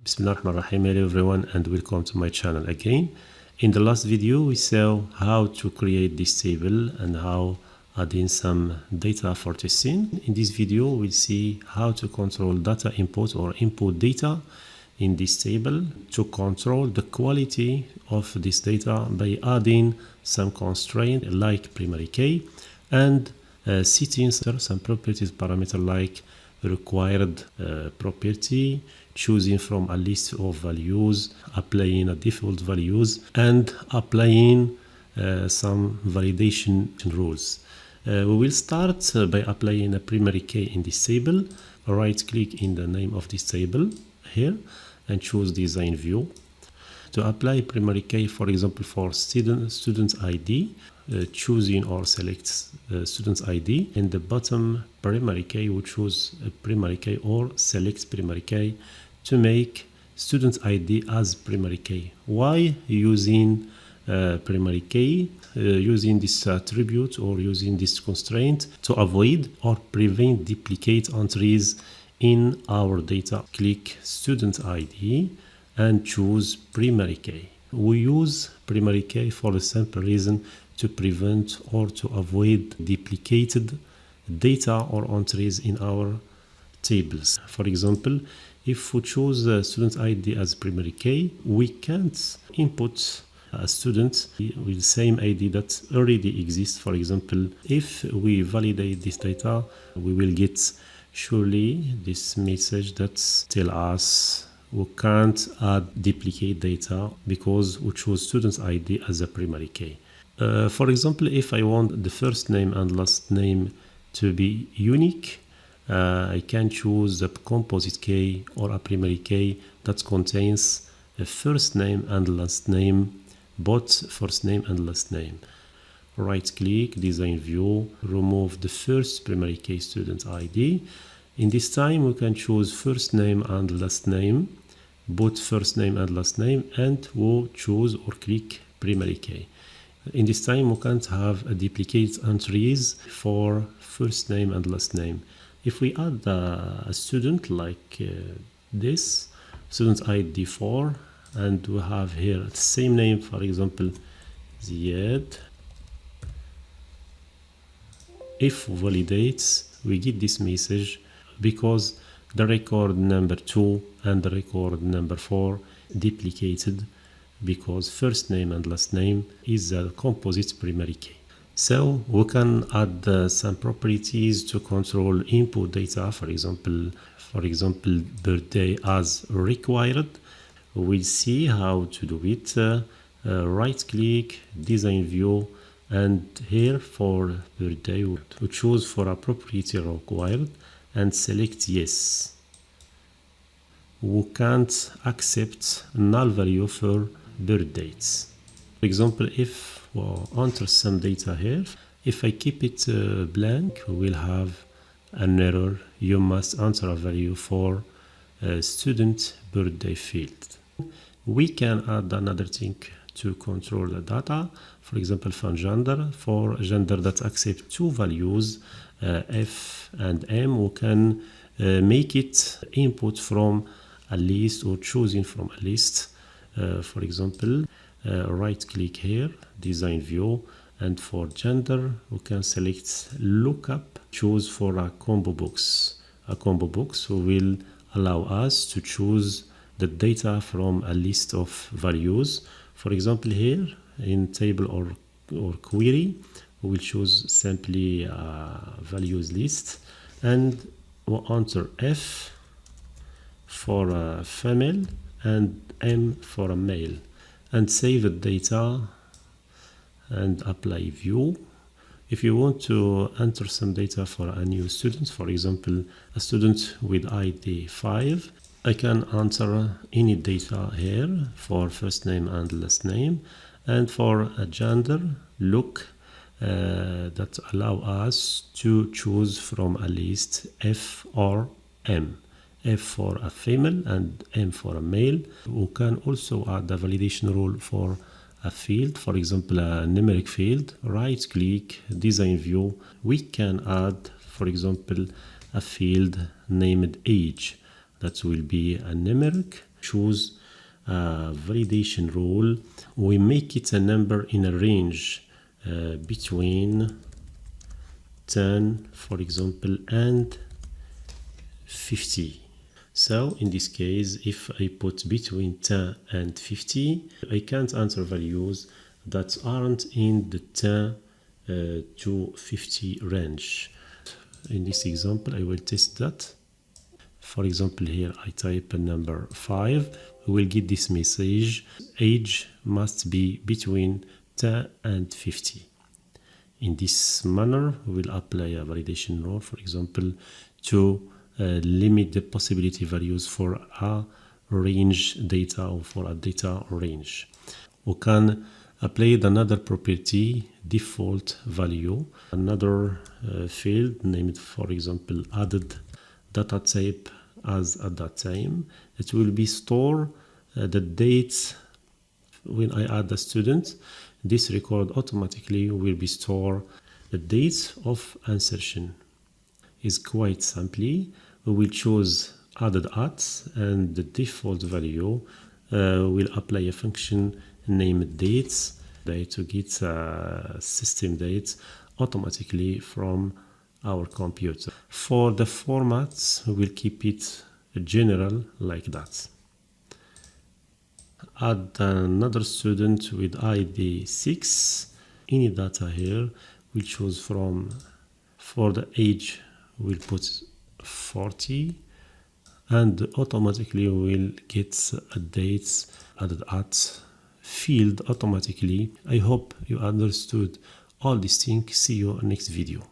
Bismillahirrahmanirrahim. Hello everyone and welcome to my channel again. In the last video we saw how to create this table and how add in some data for testing. In this video we'll see how to control data input or input data in this table to control the quality of this data by adding some constraint like primary key and setting some properties parameter like required property, choosing from a list of values, applying a default values, and applying some validation rules. We will start by applying a primary key in this table. Right click in the name of this table here and choose design view. To apply primary key, for example, for student ID, choosing or select student's ID. In the bottom primary key, we choose a primary key or select primary key to make student ID as primary key. Why using primary key? Using this attribute or using this constraint to avoid or prevent duplicate entries in our data. Click student ID and choose primary key. We use primary key for the simple reason to prevent or to avoid duplicated data or entries in our tables. For example, if we choose a student ID as primary key, we can't input a student with the same ID that already exists. For example, if we validate this data, we will get surely this message that tells us we can't add duplicate data because we choose student's ID as a primary key. For example, if I want the first name and last name to be unique, I can choose a composite key or a primary key that contains a first name and last name, both first name and last name. Right click, design view, remove the first primary key student ID. In this time we can choose first name and last name, both first name and last name, and we'll choose or click primary key. In this time we can't have a duplicate entries for first name and last name. If we add a student like this, student ID 4, and we have here the same name, for example Ziad. If validates, we get this message because the record number 2 and the record number 4 duplicated because first name and last name is a composite primary key. So we can add some properties to control input data. For example, birthday as required. We'll see how to do it. Right click, design view, and here for birthday we choose for a property required and select yes. We can't accept null value for birth dates. For example, if we enter some data here, if I keep it blank, we will have an error. You must enter a value for student birthday field. We can add another thing to control the data. For example, for gender that accept two values, F and M, we can make it input from a list or choosing from a list. For example, right click here, design view, and for gender we can select lookup, choose for a combo box. A combo box will allow us to choose the data from a list of values. For example, here in table or query, we will choose simply a values list and we'll enter F for a female and M for a male, and save the data and apply view. If you want to enter some data for a new student, for example a student with ID 5, I can enter any data here for first name and last name, and for a gender look that allow us to choose from a list F or M. F for a female and M for a male. We can also add a validation rule for a field, for example a numeric field. Right click, design view, we can add, for example, a field named age. That will be a numeric choose a validation rule. We make it a number in a range between 10, for example, and 50. So in this case, if I put between 10 and 50, I can't enter values that aren't in the 10 to 50 range. In this example, I will test that. For example, here I type a number 5. We will get this message: age must be between 10 and 50. In this manner, we will apply a validation rule, for example, to limit the possibility values for a range data or for a data range. We can apply another property, default value, another field named, for example, added data type as a data time. It will be store the dates when I add a student. This record automatically will be store the dates of insertion. Is quite simply, we will choose added at, and the default value will apply a function named dates to get system dates automatically from our computer. For the formats, we will keep it general like that. Add another student with ID 6. Any data here, we'll choose from, for the age, we'll put 40, and automatically we'll get a dates added at field automatically. I hope you understood all these things. See you next video.